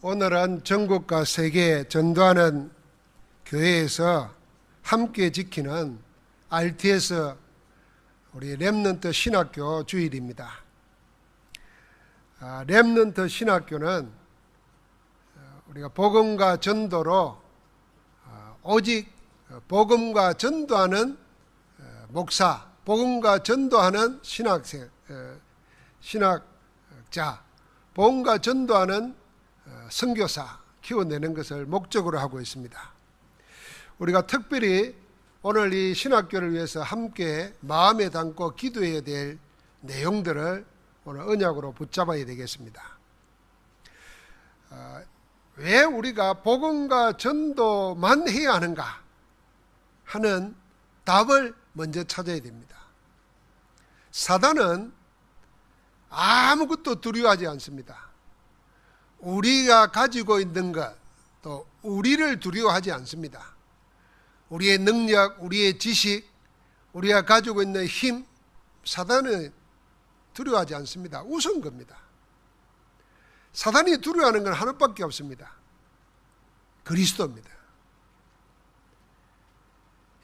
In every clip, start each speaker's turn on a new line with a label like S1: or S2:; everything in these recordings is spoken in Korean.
S1: 오늘은 전국과 세계에 전도하는 교회에서 함께 지키는 RTS 우리 렘넌트 신학교 주일입니다. 렘넌트 신학교는 우리가 복음과 전도로 오직 복음과 전도하는 목사, 복음과 전도하는 신학자, 복음과 전도하는 선교사 키워내는 것을 목적으로 하고 있습니다. 우리가 특별히 오늘 이 신학교를 위해서 함께 마음에 담고 기도해야 될 내용들을 오늘 언약으로 붙잡아야 되겠습니다. 왜 우리가 복음과 전도만 해야 하는가 하는 답을 먼저 찾아야 됩니다. 사단은 아무것도 두려워하지 않습니다. 우리가 가지고 있는 것, 또 우리를 두려워하지 않습니다. 우리의 능력, 우리의 지식, 우리가 가지고 있는 힘, 사단은 두려워하지 않습니다. 우스운 겁니다. 사단이 두려워하는 건 하나밖에 없습니다. 그리스도입니다.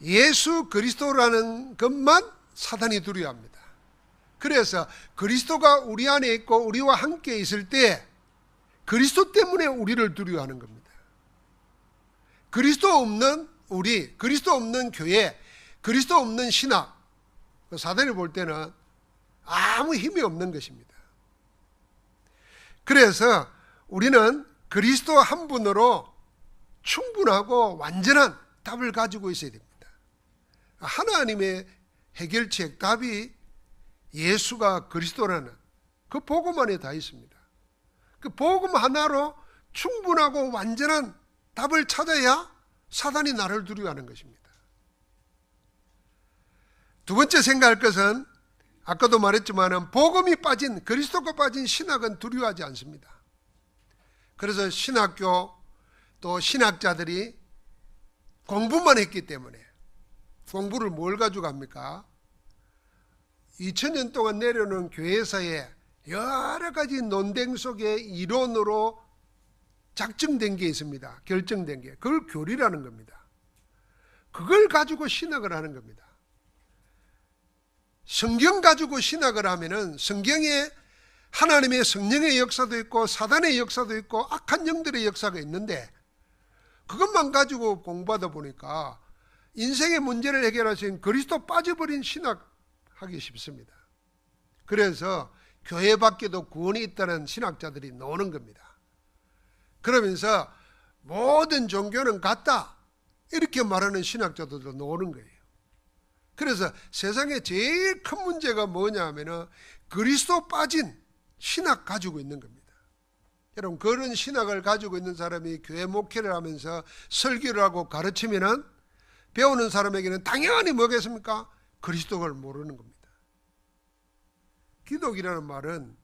S1: 예수 그리스도라는 것만 사단이 두려워합니다. 그래서 그리스도가 우리 안에 있고 우리와 함께 있을 때 그리스도 때문에 우리를 두려워하는 겁니다. 그리스도 없는 우리, 그리스도 없는 교회, 그리스도 없는 신학, 사단이 볼 때는 아무 힘이 없는 것입니다. 그래서 우리는 그리스도 한 분으로 충분하고 완전한 답을 가지고 있어야 됩니다. 하나님의 해결책, 답이 예수가 그리스도라는 그 복음 안에 다 있습니다. 그 복음 하나로 충분하고 완전한 답을 찾아야 사단이 나를 두려워하는 것입니다. 두 번째 생각할 것은 아까도 말했지만 복음이 빠진, 그리스도가 빠진 신학은 두려워하지 않습니다. 그래서 신학교 또 신학자들이 공부만 했기 때문에, 공부를 뭘 가지고 합니까? 2000년 동안 내려오는 교회사에 여러 가지 논쟁 속에 이론으로 작정된 게 있습니다. 결정된 게. 그걸 교리라는 겁니다. 그걸 가지고 신학을 하는 겁니다. 성경 가지고 신학을 하면은 성경에 하나님의 성령의 역사도 있고 사단의 역사도 있고 악한 영들의 역사가 있는데 그것만 가지고 공부하다 보니까 인생의 문제를 해결하신 그리스도 빠져버린 신학 하기 쉽습니다. 그래서 교회 밖에도 구원이 있다는 신학자들이 나오는 겁니다. 그러면서 모든 종교는 같다 이렇게 말하는 신학자들도 나오는 거예요. 그래서 세상에 제일 큰 문제가 뭐냐 하면 그리스도 빠진 신학 가지고 있는 겁니다. 여러분, 그런 신학을 가지고 있는 사람이 교회 목회를 하면서 설교를 하고 가르치면은 배우는 사람에게는 당연히 뭐겠습니까? 그리스도를 모르는 겁니다. 기독이라는 말은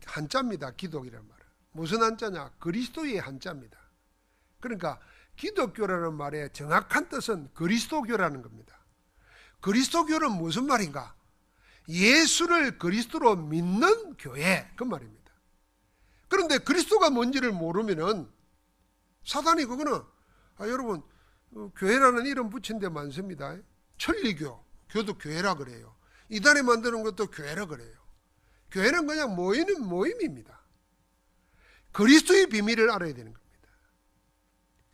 S1: 한자입니다. 기독이라는 말은. 무슨 한자냐? 그리스도의 한자입니다. 그러니까 기독교라는 말의 정확한 뜻은 그리스도교라는 겁니다. 그리스도교는 무슨 말인가? 예수를 그리스도로 믿는 교회, 그 말입니다. 그런데 그리스도가 뭔지를 모르면은 사단이 그거는 여러분 교회라는 이름 붙인 데 많습니다. 천리교, 교도 교회라 그래요. 이단에 만드는 것도 교회라 그래요. 교회는 그냥 모이는 모임입니다. 그리스도의 비밀을 알아야 되는 겁니다.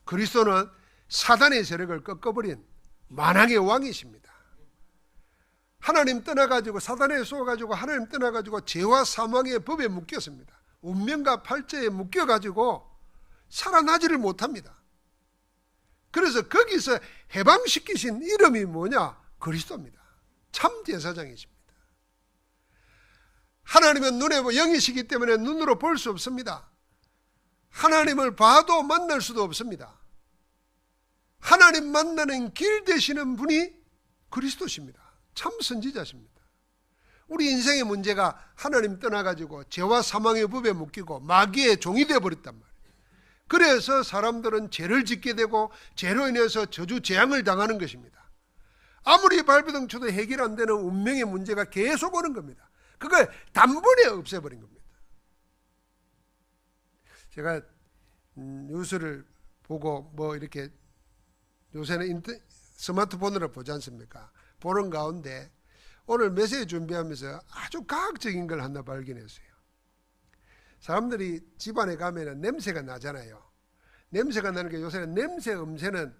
S1: 그리스도는 사단의 세력을 꺾어버린 만왕의 왕이십니다. 하나님 떠나가지고 사단에 쏘아가지고 하나님 떠나가지고 죄와 사망의 법에 묶였습니다. 운명과 팔자에 묶여가지고 살아나지를 못합니다. 그래서 거기서 해방시키신 이름이 뭐냐? 그리스도입니다. 참 제사장이십니다. 하나님은 눈에 영이시기 때문에 눈으로 볼 수 없습니다. 하나님을 봐도 만날 수도 없습니다. 하나님 만나는 길 되시는 분이 그리스도십니다. 참 선지자십니다. 우리 인생의 문제가 하나님 떠나가지고 죄와 사망의 법에 묶이고 마귀의 종이 되어버렸단 말이에요. 그래서 사람들은 죄를 짓게 되고 죄로 인해서 저주 재앙을 당하는 것입니다. 아무리 발버둥 쳐도 해결 안 되는 운명의 문제가 계속 오는 겁니다. 그걸 단번에 없애버린 겁니다. 제가 뉴스를 보고 뭐 이렇게 요새는 스마트폰으로 보지 않습니까? 보는 가운데 오늘 메시지 준비하면서 아주 과학적인 걸 하나 발견했어요. 사람들이 집안에 가면은 냄새가 나잖아요. 냄새가 나는 게 요새는 냄새 음새는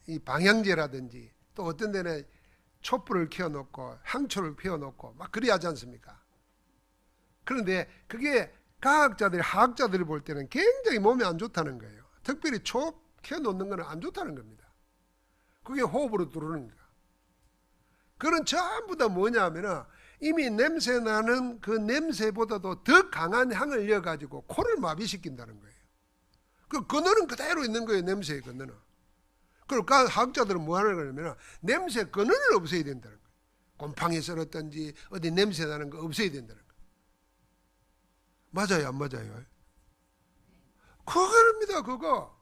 S1: 이 방향제라든지 또 어떤 데는 촛불을 켜놓고 향초를 피워놓고 막 그리 하지 않습니까? 그런데 그게 과학자들이 화학자들이 볼 때는 굉장히 몸에 안 좋다는 거예요. 특별히 초 켜놓는 거는 안 좋다는 겁니다. 그게 호흡으로 들어오는 거야. 그건 전부 다 뭐냐 하면은 이미 냄새 나는 그 냄새보다도 더 강한 향을 이어가지고 코를 마비시킨다는 거예요. 그 근원은 그대로 있는 거예요. 냄새의 근원은. 그러니까 화학자들은 뭐 하는 거냐면 냄새 근원을 없애야 된다는 거예요. 곰팡이 썰었든지 어디 냄새 나는 거 없애야 된다는 거예요. 맞아요, 안 맞아요? 그겁니다, 그거.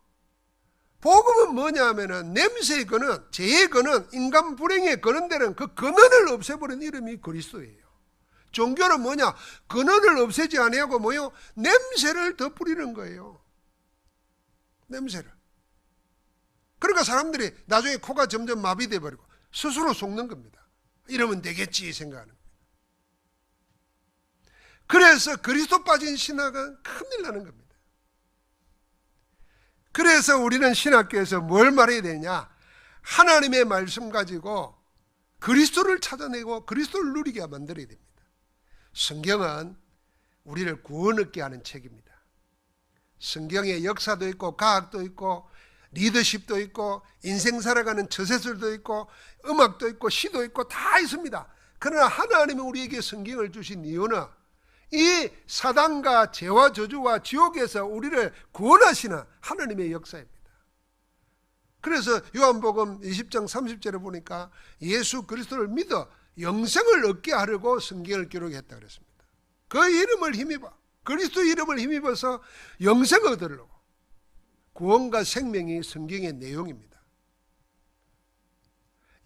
S1: 복음은 뭐냐 하면은 냄새의 근원, 죄의 근원, 인간 불행의 근원되는 그 근원을 없애버린 이름이 그리스도예요. 종교는 뭐냐? 근원을 없애지 아니하고 뭐요? 냄새를 더 뿌리는 거예요. 냄새를. 그러니까 사람들이 나중에 코가 점점 마비돼 버리고 스스로 속는 겁니다. 이러면 되겠지 생각하는 겁니다. 그래서 그리스도 빠진 신학은 큰일 나는 겁니다. 그래서 우리는 신학교에서 뭘 말해야 되냐? 하나님의 말씀 가지고 그리스도를 찾아내고 그리스도를 누리게 만들어야 됩니다. 성경은 우리를 구원 얻게 하는 책입니다. 성경에 역사도 있고 과학도 있고 리더십도 있고 인생 살아가는 처세술도 있고 음악도 있고 시도 있고 다 있습니다. 그러나 하나님이 우리에게 성경을 주신 이유는 이 사단과 죄와 저주와 지옥에서 우리를 구원하시는 하나님의 역사입니다. 그래서 요한복음 20장 30절에 보니까 예수 그리스도를 믿어 영생을 얻게 하려고 성경을 기록했다 그랬습니다. 그 이름을 힘입어, 그리스도 이름을 힘입어서 영생을 얻으려고. 구원과 생명이 성경의 내용입니다.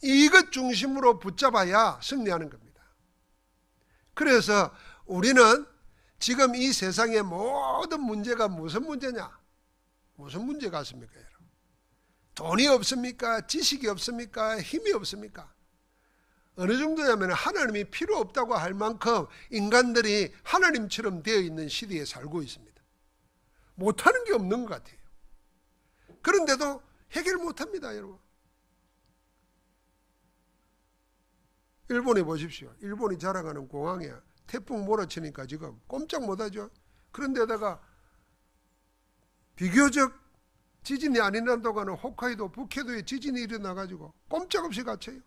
S1: 이것 중심으로 붙잡아야 승리하는 겁니다. 그래서 우리는 지금 이 세상의 모든 문제가 무슨 문제냐? 무슨 문제 같습니까, 여러분? 돈이 없습니까? 지식이 없습니까? 힘이 없습니까? 어느 정도냐면 하나님이 필요 없다고 할 만큼 인간들이 하나님처럼 되어 있는 시대에 살고 있습니다. 못하는 게 없는 것 같아요. 그런데도 해결 못합니다, 여러분. 일본에 보십시오. 일본이 자랑하는 공항에 태풍 몰아치니까 지금 꼼짝 못하죠. 그런데다가 비교적 지진이 안 일어난다고 하는 홋카이도, 북해도에 지진이 일어나가지고 꼼짝없이 갇혀요.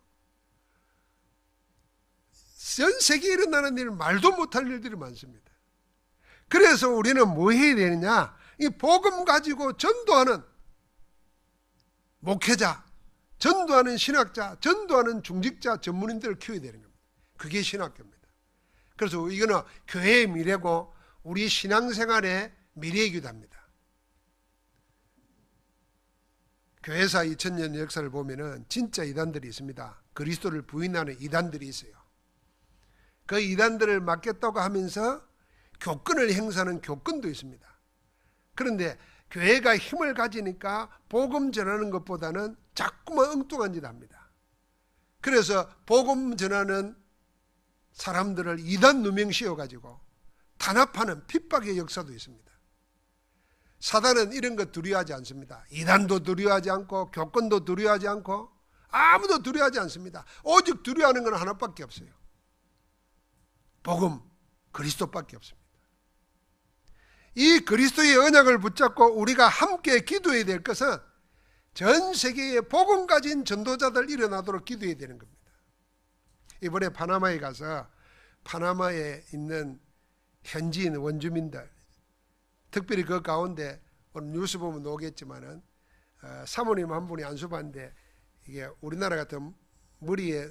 S1: 전 세계에 일어나는 일 말도 못할 일들이 많습니다. 그래서 우리는 뭐 해야 되느냐? 이 복음 가지고 전도하는 목회자, 전도하는 신학자, 전도하는 중직자, 전문인들을 키워야 되는 겁니다. 그게 신학교입니다. 그래서 이거는 교회의 미래고 우리 신앙생활의 미래이기도 합니다. 교회사 2000년 역사를 보면은 진짜 이단들이 있습니다. 그리스도를 부인하는 이단들이 있어요. 그 이단들을 막겠다고 하면서 교권을 행사하는 교권도 있습니다. 그런데 교회가 힘을 가지니까 복음 전하는 것보다는 자꾸만 엉뚱한 짓 합니다. 그래서 복음 전하는 사람들을 이단 누명 씌워가지고 탄압하는 핍박의 역사도 있습니다. 사단은 이런 거 두려워하지 않습니다. 이단도 두려워하지 않고 교권도 두려워하지 않고 아무도 두려워하지 않습니다. 오직 두려워하는 건 하나밖에 없어요. 복음, 그리스도밖에 없습니다. 이 그리스도의 언약을 붙잡고 우리가 함께 기도해야 될 것은 전 세계에 복음 가진 전도자들 일어나도록 기도해야 되는 겁니다. 이번에 파나마에 가서 파나마에 있는 현지인 원주민들, 특별히 그 가운데 오늘 뉴스 보면 나오겠지만은 사모님 한 분이 안수받는데 이게 우리나라 같은 머리에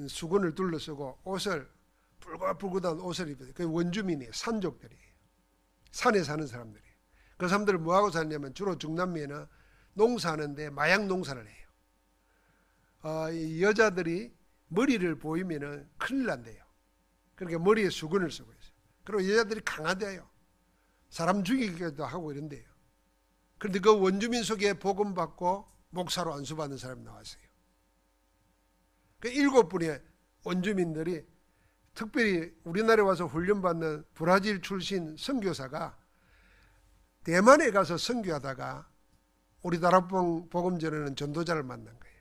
S1: 수건을 둘러쓰고 옷을 붉어붉은 옷을 입어요. 그 원주민이에요. 산족들이에요. 산에 사는 사람들이에요. 그 사람들은 뭐하고 사냐면 주로 중남미에는 농사하는데 마약 농사를 해요. 이 여자들이 머리를 보이면은 큰일 난대요. 그러니까 머리에 수건을 쓰고 있어요. 그리고 여자들이 강하대요. 사람 죽이기도 하고 이런데요. 그런데 그 원주민 속에 복음 받고 목사로 안수받는 사람이 나왔어요. 그 7분의 원주민들이 특별히 우리나라에 와서 훈련받는 브라질 출신 선교사가 대만에 가서 선교하다가 우리 나라 복음 전하는 전도자를 만난 거예요.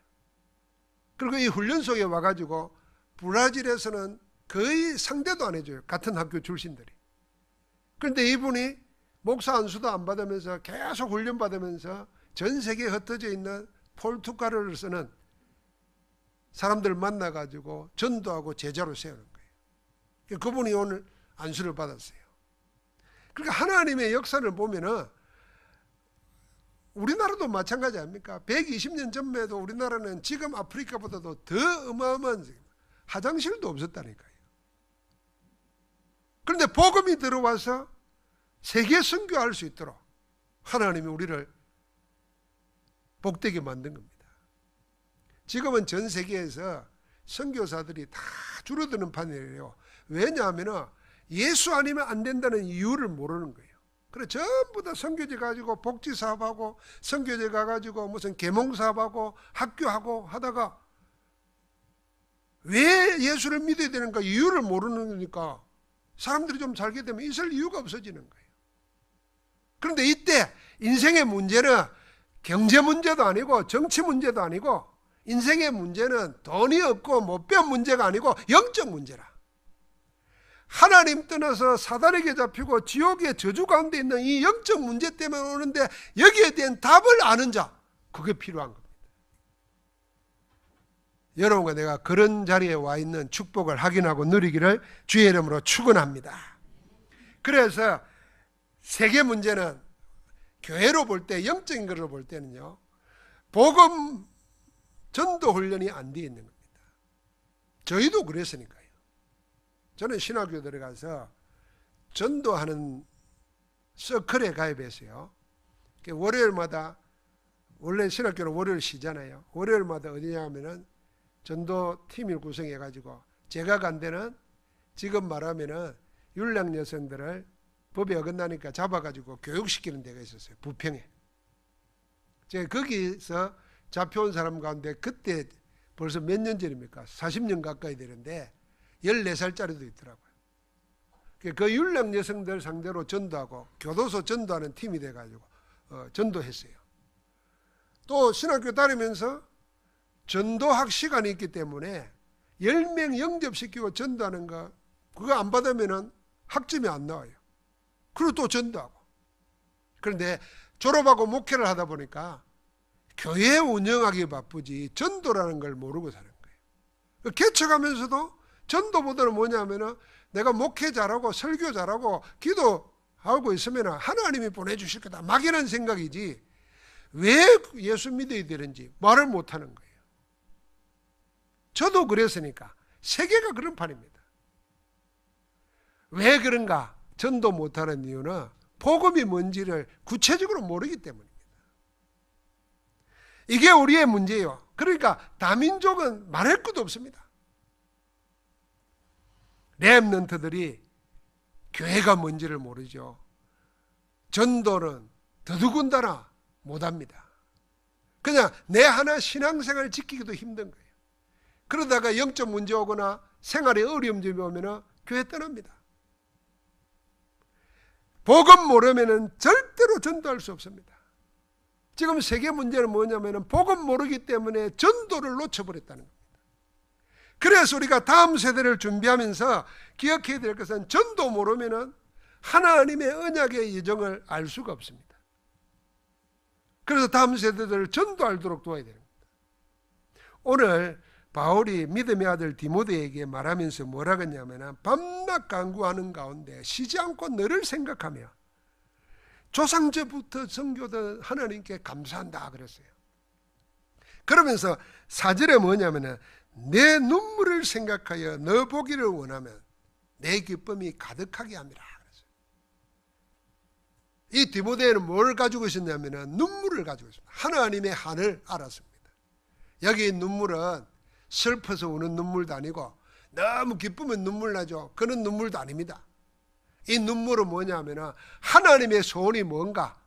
S1: 그리고 이 훈련 속에 와가지고 브라질에서는 거의 상대도 안 해줘요. 같은 학교 출신들이. 그런데 이분이 목사 안수도 안 받으면서 계속 훈련 받으면서 전 세계에 흩어져 있는 포르투갈어를 쓰는 사람들 만나가지고 전도하고 제자로 세우는 거예요. 그분이 오늘 안수를 받았어요. 그러니까 하나님의 역사를 보면은 우리나라도 마찬가지 아닙니까? 120년 전에도 우리나라는 지금 아프리카보다도 더 어마어마한 화장실도 없었다니까요. 그런데 복음이 들어와서 세계 선교할 수 있도록 하나님이 우리를 복되게 만든 겁니다. 지금은 전 세계에서 선교사들이 다 줄어드는 판이에요. 왜냐하면 예수 아니면 안 된다는 이유를 모르는 거예요. 그래 전부 다 선교제 가지고 복지 사업하고 선교제 가가지고 무슨 계몽 사업하고 학교하고 하다가 왜 예수를 믿어야 되는가 이유를 모르니까 사람들이 좀 살게 되면 있을 이유가 없어지는 거예요. 그런데 이때 인생의 문제는 경제 문제도 아니고 정치 문제도 아니고 인생의 문제는 돈이 없고 못 배운 문제가 아니고 영적 문제라. 하나님 떠나서 사단에게 잡히고 지옥의 저주 가운데 있는 이 영적 문제 때문에 오는데 여기에 대한 답을 아는 자, 그게 필요한 겁니다. 여러분과 내가 그런 자리에 와 있는 축복을 확인하고 누리기를 주의 이름으로 축원합니다. 그래서 세계 문제는 교회로 볼 때, 영적인 것으로 볼 때는요, 복음 전도 훈련이 안 되어 있는 겁니다. 저희도 그랬으니까요. 저는 신학교 들어가서 전도하는 서클에 가입했어요. 월요일마다, 원래 신학교는 월요일 쉬잖아요. 월요일마다 어디냐 하면은 전도팀을 구성해가지고 제가 간 데는 지금 말하면은 율량 여성들을 법에 어긋나니까 잡아가지고 교육시키는 데가 있었어요. 부평에. 제가 거기서 잡혀온 사람 가운데 그때 벌써 몇 년 전입니까? 40년 가까이 되는데 14살짜리도 있더라고요. 그 율량 여성들 상대로 전도하고 교도소 전도하는 팀이 돼가지고 전도했어요. 또 신학교 다니면서 전도학 시간이 있기 때문에 10명 영접시키고 전도하는 거 그거 안 받으면 학점이 안 나와요. 그리고 또 전도하고. 그런데 졸업하고 목회를 하다 보니까 교회 운영하기 바쁘지 전도라는 걸 모르고 사는 거예요. 개척하면서도 전도보다는 뭐냐면은 내가 목회 잘하고 설교 잘하고 기도하고 있으면 하나님이 보내주실 거다 막연한 생각이지 왜 예수 믿어야 되는지 말을 못하는 거예요. 저도 그랬으니까 세계가 그런 판입니다. 왜 그런가? 전도 못하는 이유는 복음이 뭔지를 구체적으로 모르기 때문입니다. 이게 우리의 문제예요. 그러니까 다민족은 말할 것도 없습니다. 렘넌트들이 교회가 뭔지를 모르죠. 전도는 더더군다나 못합니다. 그냥 내 하나 신앙생활을 지키기도 힘든 거예요. 그러다가 영적 문제 오거나 생활에 어려움이 오면 교회 떠납니다. 복음 모르면 절대로 전도할 수 없습니다. 지금 세계 문제는 뭐냐면 복음 모르기 때문에 전도를 놓쳐버렸다는 겁니다. 그래서 우리가 다음 세대를 준비하면서 기억해야 될 것은 전도 모르면 하나님의 언약의 예정을 알 수가 없습니다. 그래서 다음 세대들을 전도하도록 도와야 됩니다. 오늘 바울이 믿음의 아들 디모데에게 말하면서 뭐라고 했냐면 밤낮 간구하는 가운데 쉬지 않고 너를 생각하며 조상제부터 섬겨던 하나님께 감사한다 그랬어요. 그러면서 4절에 뭐냐면 내 눈물을 생각하여 너 보기를 원하면 내 기쁨이 가득하게 함이라 그랬어요. 이 디모데는 뭘 가지고 있었냐면 눈물을 가지고 있습니다. 하나님의 한을 알았습니다. 여기 눈물은 슬퍼서 우는 눈물도 아니고 너무 기쁘면 눈물 나죠. 그런 눈물도 아닙니다. 이 눈물은 뭐냐면 하나님의 소원이 뭔가,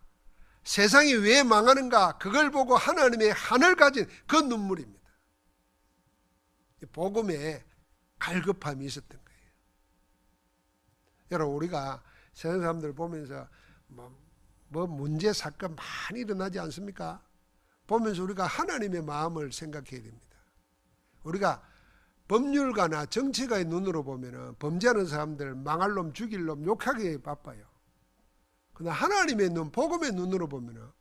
S1: 세상이 왜 망하는가, 그걸 보고 하나님의 한을 가진 그 눈물입니다. 복음에 갈급함이 있었던 거예요. 여러분, 우리가 세상 사람들 보면서 뭐 문제 사건 많이 일어나지 않습니까? 보면서 우리가 하나님의 마음을 생각해야 됩니다. 우리가 법률가나 정치가의 눈으로 보면 범죄하는 사람들 망할 놈, 죽일 놈, 욕하기에 바빠요. 그러나 하나님의 눈, 복음의 눈으로 보면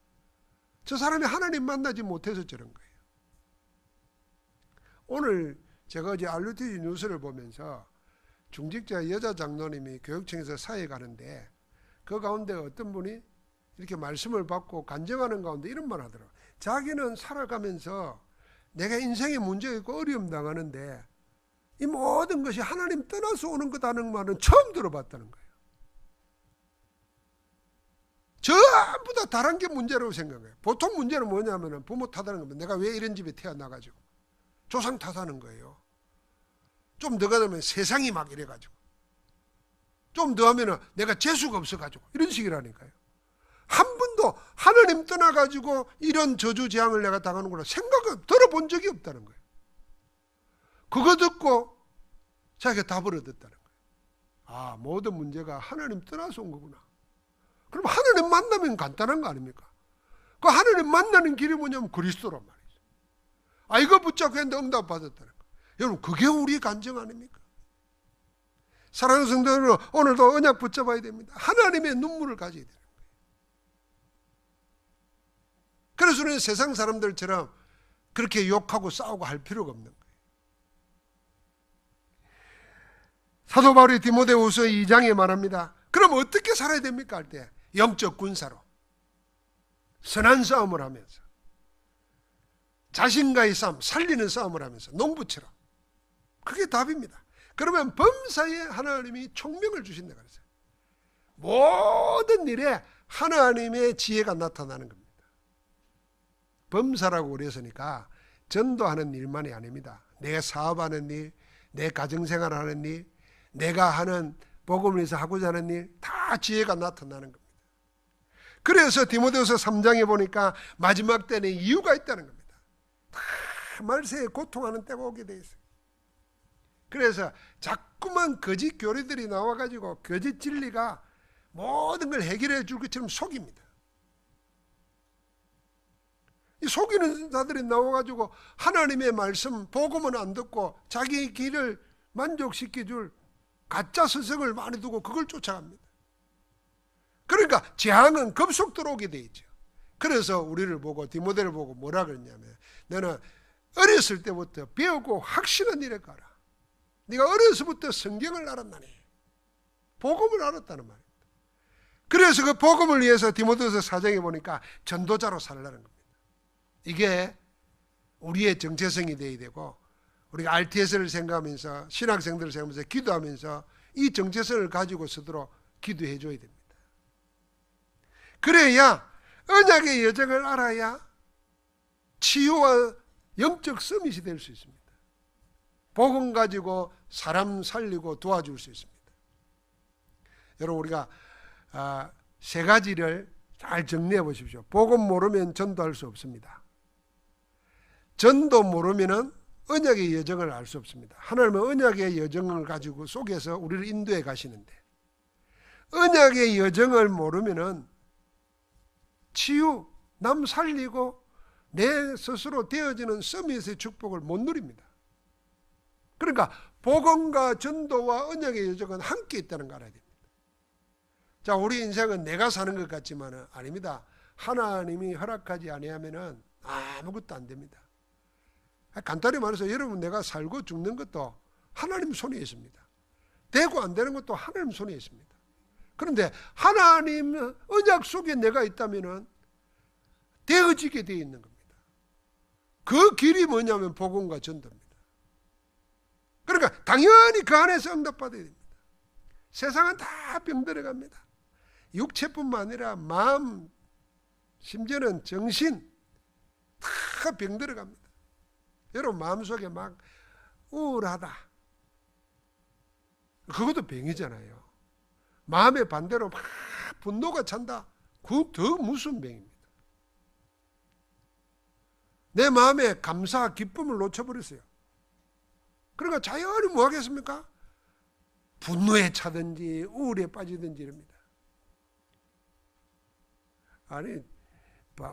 S1: 저 사람이 하나님 만나지 못해서 저런 거예요. 오늘 제가 어제 RUTV 뉴스를 보면서 중직자 여자 장로님이 교육청에서 사회 가는데 그 가운데 어떤 분이 이렇게 말씀을 받고 간증하는 가운데 이런 말 하더라고요. 자기는 살아가면서 내가 인생에 문제가 있고 어려움 당하는데 이 모든 것이 하나님 떠나서 오는 거다는 말은 처음 들어봤다는 거예요. 전부 다 다른 게 문제라고 생각해요. 보통 문제는 뭐냐면 부모 탓하는 겁니다. 내가 왜 이런 집에 태어나가지고. 조상 탓하는 거예요. 좀 더 가면 세상이 막 이래가지고. 좀 더 하면 내가 재수가 없어가지고. 이런 식이라니까요. 한 번도 하나님 떠나가지고 이런 저주재앙을 내가 당하는구나 생각을 들어본 적이 없다는 거예요. 그거 듣고 자기가 답을 얻었다는 거예요. 아, 모든 문제가 하나님 떠나서 온 거구나. 그럼 하나님 만나면 간단한 거 아닙니까? 그 하나님 만나는 길이 뭐냐면 그리스도란 말이죠. 아, 이거 붙잡고 했는데 응답 받았다는 거예요. 여러분, 그게 우리 간증 아닙니까? 사랑하는 성도 여러분, 오늘도 언약 붙잡아야 됩니다. 하나님의 눈물을 가져야 돼요. 그래서 우리는 세상 사람들처럼 그렇게 욕하고 싸우고 할 필요가 없는 거예요. 사도 바울이 디모데후서 2장에 말합니다. 그럼 어떻게 살아야 됩니까? 할 때 영적 군사로 선한 싸움을 하면서 자신과의 싸움, 살리는 싸움을 하면서 농부처럼. 그게 답입니다. 그러면 범사에 하나님이 총명을 주신다 그랬어요. 모든 일에 하나님의 지혜가 나타나는 겁니다. 범사라고 그랬으니까 전도하는 일만이 아닙니다. 내 사업하는 일, 내 가정생활하는 일, 내가 하는 복음을 위해서 하고자 하는 일, 다 지혜가 나타나는 겁니다. 그래서 디모데후서 3장에 보니까 마지막 때는 이유가 있다는 겁니다. 다 말세에 고통하는 때가 오게 돼 있어요. 그래서 자꾸만 거짓 교리들이 나와가지고 거짓 진리가 모든 걸 해결해 줄 것처럼 속입니다. 이 속이는 자들이 나와가지고 하나님의 말씀, 복음은 안 듣고 자기 길을 만족시켜줄 가짜 스승을 많이 두고 그걸 쫓아갑니다. 그러니까 재앙은 급속도로 오게 돼 있죠. 그래서 우리를 보고 디모데를 보고 뭐라 그랬냐면 너는 어렸을 때부터 배우고 확신한 일에 가라. 네가 어려서부터 성경을 알았나니 복음을 알았다는 말입니다. 그래서 그 복음을 위해서 디모데후서 4장에 보니까 전도자로 살라는 겁니다. 이게 우리의 정체성이 되어야 되고 우리가 RTS를 생각하면서 신학생들을 생각하면서 기도하면서 이 정체성을 가지고 서도록 기도해 줘야 됩니다. 그래야 언약의 여정을 알아야 치유와 영적 서밋이 될 수 있습니다. 복음 가지고 사람 살리고 도와줄 수 있습니다. 여러분, 우리가 세 가지를 잘 정리해 보십시오. 복음 모르면 전도할 수 없습니다. 전도 모르면 언약의 여정을 알 수 없습니다. 하나님은 언약의 여정을 가지고 속에서 우리를 인도해 가시는데 언약의 여정을 모르면 치유, 남 살리고 내 스스로 되어지는 서밋의 축복을 못 누립니다. 그러니까 복음과 전도와 언약의 여정은 함께 있다는 걸 알아야 됩니다. 자, 우리 인생은 내가 사는 것 같지만 아닙니다. 하나님이 허락하지 아니하면 아무것도 안 됩니다. 간단히 말해서 여러분, 내가 살고 죽는 것도 하나님 손에 있습니다. 되고 안 되는 것도 하나님 손에 있습니다. 그런데 하나님 언약 속에 내가 있다면 되어지게 되어 있는 겁니다. 그 길이 뭐냐면 복음과 전도입니다. 그러니까 당연히 그 안에서 응답받아야 됩니다. 세상은 다 병들어갑니다. 육체뿐만 아니라 마음, 심지어는 정신 다 병들어갑니다. 여러분, 마음속에 막 우울하다. 그것도 병이잖아요. 마음의 반대로 막 분노가 찬다. 그 더 무슨 병입니다. 내 마음에 감사, 기쁨을 놓쳐버렸어요. 그러니까 자연히 뭐 하겠습니까? 분노에 차든지 우울에 빠지든지 이럽니다. 아니,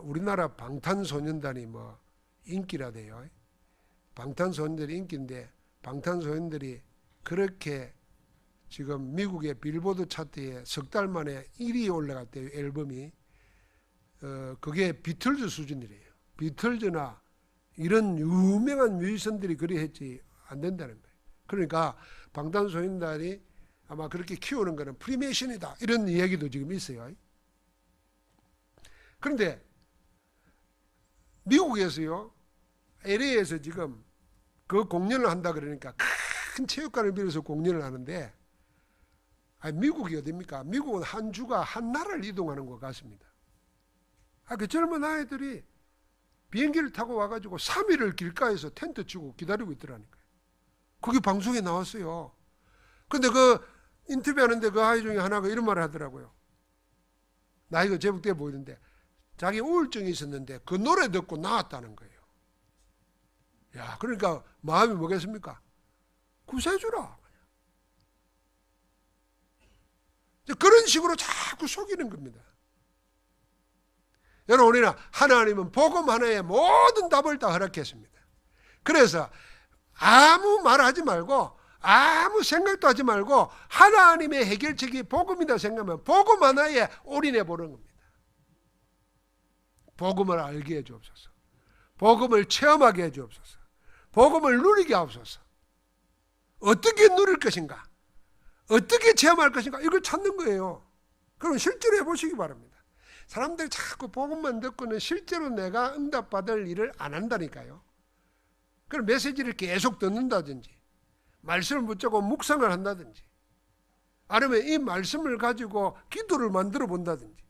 S1: 우리나라 방탄소년단이 뭐 인기라대요. 방탄소년단이 인기인데 방탄소년단들이 그렇게 지금 미국의 빌보드 차트에 석 달 만에 1위에 올라갔대요. 앨범이. 그게 비틀즈 수준이래요. 비틀즈나 이런 유명한 뮤지션들이 그리 했지 안 된다는 거예요. 그러니까 방탄소년단이 아마 그렇게 키우는 거는 프리메이션이다 이런 이야기도 지금 있어요. 그런데 미국에서요, LA에서 지금 그 공연을 한다 그러니까 큰 체육관을 빌어서 공연을 하는데, 아니 미국이 어딥니까? 미국은 한 주가 한 나라를 이동하는 것 같습니다. 그 젊은 아이들이 비행기를 타고 와가지고 3일을 길가에서 텐트 치고 기다리고 있더라니까요. 그게 방송에 나왔어요. 근데 그 인터뷰하는데 그 아이 중에 하나가 이런 말을 하더라고요. 나이가 제법 돼 보이는데 자기 우울증이 있었는데 그 노래 듣고 나았다는 거예요. 야, 그러니까 마음이 뭐겠습니까? 구세주라. 그런 식으로 자꾸 속이는 겁니다. 여러분, 우리는 하나님은 복음 하나에 모든 답을 다 허락했습니다. 그래서 아무 말하지 말고 아무 생각도 하지 말고 하나님의 해결책이 복음이다 생각하면 복음 하나에 올인해 보는 겁니다. 복음을 알게 해 주옵소서. 복음을 체험하게 해 주옵소서. 복음을 누리게 하옵소서. 어떻게 누릴 것인가? 어떻게 체험할 것인가? 이걸 찾는 거예요. 그럼 실제로 해보시기 바랍니다. 사람들이 자꾸 복음만 듣고는 실제로 내가 응답받을 일을 안 한다니까요. 그럼 메시지를 계속 듣는다든지 말씀을 붙잡고 묵상을 한다든지 아니면 이 말씀을 가지고 기도를 만들어 본다든지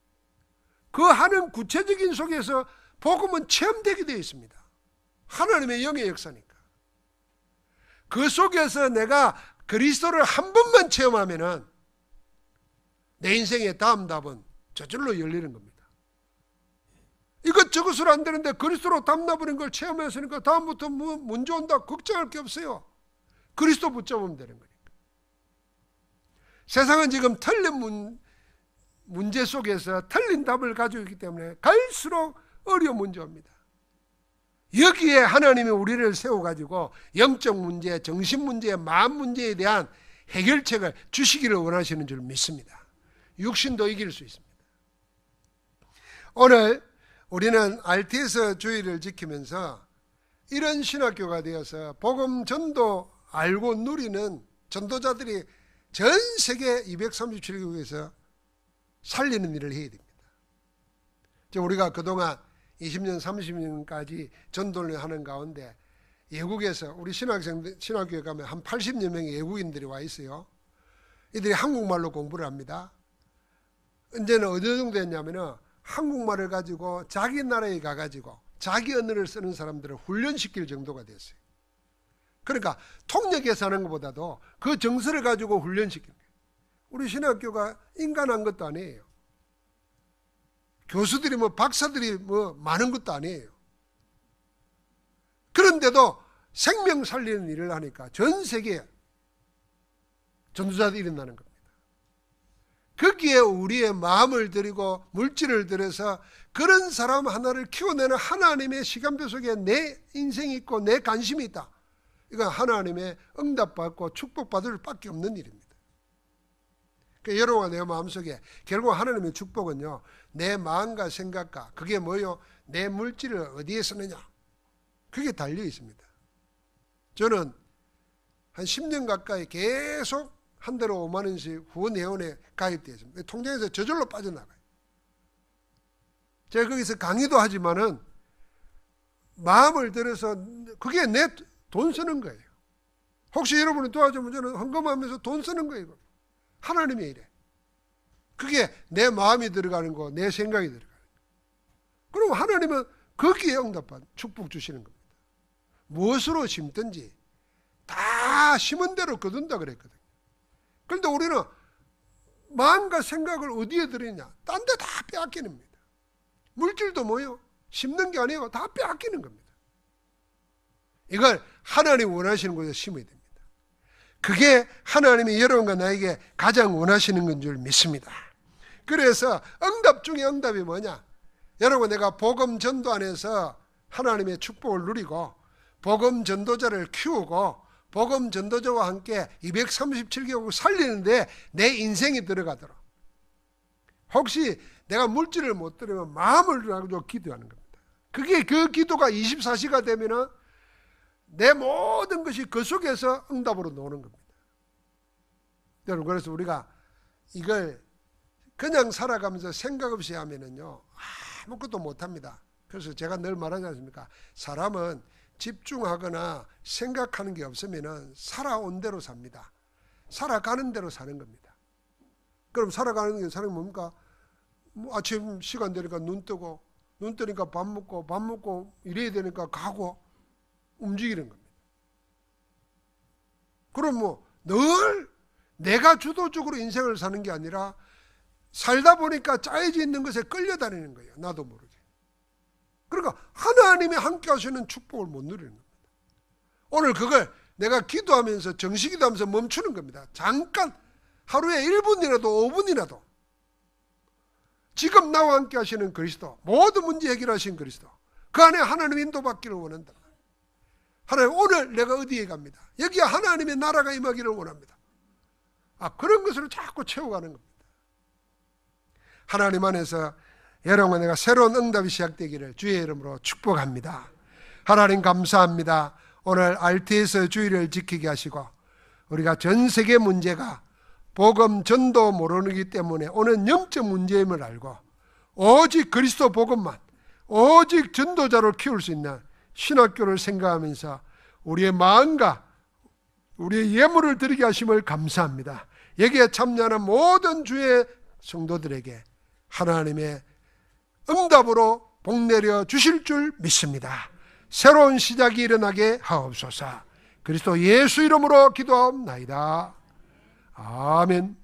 S1: 그 하는 구체적인 속에서 복음은 체험되게 되어 있습니다. 하나님의 영의 역사니까. 그 속에서 내가 그리스도를 한 번만 체험하면은 내 인생의 다음 답은 저절로 열리는 겁니다. 이것저것으로 안 되는데 그리스도로 답나버린 걸 체험했으니까 다음부터 뭐 문제 온다 걱정할 게 없어요. 그리스도 붙잡으면 되는 거니까. 세상은 지금 틀린 문제 속에서 틀린 답을 가지고 있기 때문에 갈수록 어려운 문제 옵니다. 여기에 하나님이 우리를 세워가지고 영적 문제, 정신 문제, 마음 문제에 대한 해결책을 주시기를 원하시는 줄 믿습니다. 육신도 이길 수 있습니다. 오늘 우리는 RTS 주의를 지키면서 이런 신학교가 되어서 복음 전도 알고 누리는 전도자들이 전 세계 237개국에서 살리는 일을 해야 됩니다. 우리가 그동안 20년, 30년까지 전도를 하는 가운데 외국에서 우리 신학교에 가면 한 80여 명의 외국인들이 와 있어요. 이들이 한국말로 공부를 합니다. 이제는 어느 정도 했냐면은 한국말을 가지고 자기 나라에 가가지고 자기 언어를 쓰는 사람들을 훈련시킬 정도가 됐어요. 그러니까 통역해서 하는 것보다도 그 정서를 가지고 훈련시키는 거예요. 우리 신학교가 인간한 것도 아니에요. 교수들이 뭐 박사들이 뭐 많은 것도 아니에요. 그런데도 생명 살리는 일을 하니까 전 세계에 전도자들이 일어나는 겁니다. 거기에 우리의 마음을 들이고 물질을 들여서 그런 사람 하나를 키워내는 하나님의 시간표 속에 내 인생이 있고 내 관심이 있다. 이건 하나님의 응답받고 축복받을 밖에 없는 일입니다. 그러니까 여러분과 내 마음속에 결국 하나님의 축복은요, 내 마음과 생각과 그게 뭐요? 내 물질을 어디에 쓰느냐? 그게 달려 있습니다. 저는 한 10년 가까이 계속 한 달에 5만 원씩 후원회원에 가입되어 있습니다. 통장에서 저절로 빠져나가요. 제가 거기서 강의도 하지만은 마음을 들여서 그게 내 돈 쓰는 거예요. 혹시 여러분이 도와주면 저는 헌금하면서 돈 쓰는 거예요. 하나님의 일에. 그게 내 마음이 들어가는 거, 내 생각이 들어가는 거. 그럼 하나님은 거기에 응답받는 축복 주시는 겁니다. 무엇으로 심든지 다 심은 대로 거둔다 그랬거든요. 그런데 우리는 마음과 생각을 어디에 들이냐? 딴 데 다 빼앗기는 겁니다. 물질도 뭐요? 심는 게 아니고 다 빼앗기는 겁니다. 이걸 하나님 원하시는 곳에 심어야 됩니다. 그게 하나님이 여러분과 나에게 가장 원하시는 건 줄 믿습니다. 그래서 응답 중에 응답이 뭐냐? 여러분, 내가 복음 전도 안에서 하나님의 축복을 누리고 복음 전도자를 키우고 복음 전도자와 함께 237개국 살리는데 내 인생이 들어가도록, 혹시 내가 물질을 못 드리면 마음을 가지고 기도하는 겁니다. 그게 그 기도가 24시가 되면은 내 모든 것이 그 속에서 응답으로 나오는 겁니다. 여러분, 그래서 우리가 이걸 그냥 살아가면서 생각 없이 하면은요, 아무것도 못합니다. 그래서 제가 늘 말하지 않습니까? 사람은 집중하거나 생각하는 게 없으면은 살아온 대로 삽니다. 살아가는 대로 사는 겁니다. 그럼 살아가는 게 사는 게 뭡니까? 뭐 아침 시간 되니까 눈 뜨고, 눈 뜨니까 밥 먹고 이래야 되니까 가고 움직이는 겁니다. 그럼 뭐 늘 내가 주도적으로 인생을 사는 게 아니라 살다 보니까 짜여져 있는 것에 끌려다니는 거예요. 나도 모르게. 그러니까 하나님이 함께 하시는 축복을 못 누리는 겁니다. 오늘 그걸 내가 기도하면서 정식기도하면서 멈추는 겁니다. 잠깐 하루에 1분이라도 5분이라도 지금 나와 함께 하시는 그리스도, 모든 문제 해결하신 그리스도, 그 안에 하나님 인도받기를 원한다. 하나님, 오늘 내가 어디에 갑니다. 여기에 하나님의 나라가 임하기를 원합니다. 그런 것으로 자꾸 채워가는 겁니다. 하나님 안에서 여러분, 내가 새로운 응답이 시작되기를 주의 이름으로 축복합니다. 하나님 감사합니다. 오늘 RTS 주의를 지키게 하시고 우리가 전 세계 문제가 복음 전도 모르기 때문에 오는 영적 문제임을 알고 오직 그리스도 복음만, 오직 전도자를 키울 수 있는 신학교를 생각하면서 우리의 마음과 우리의 예물을 드리게 하심을 감사합니다. 여기에 참여하는 모든 주의 성도들에게 하나님의 응답으로 복내려 주실 줄 믿습니다. 새로운 시작이 일어나게 하옵소서. 그리스도 예수 이름으로 기도하옵나이다. 아멘.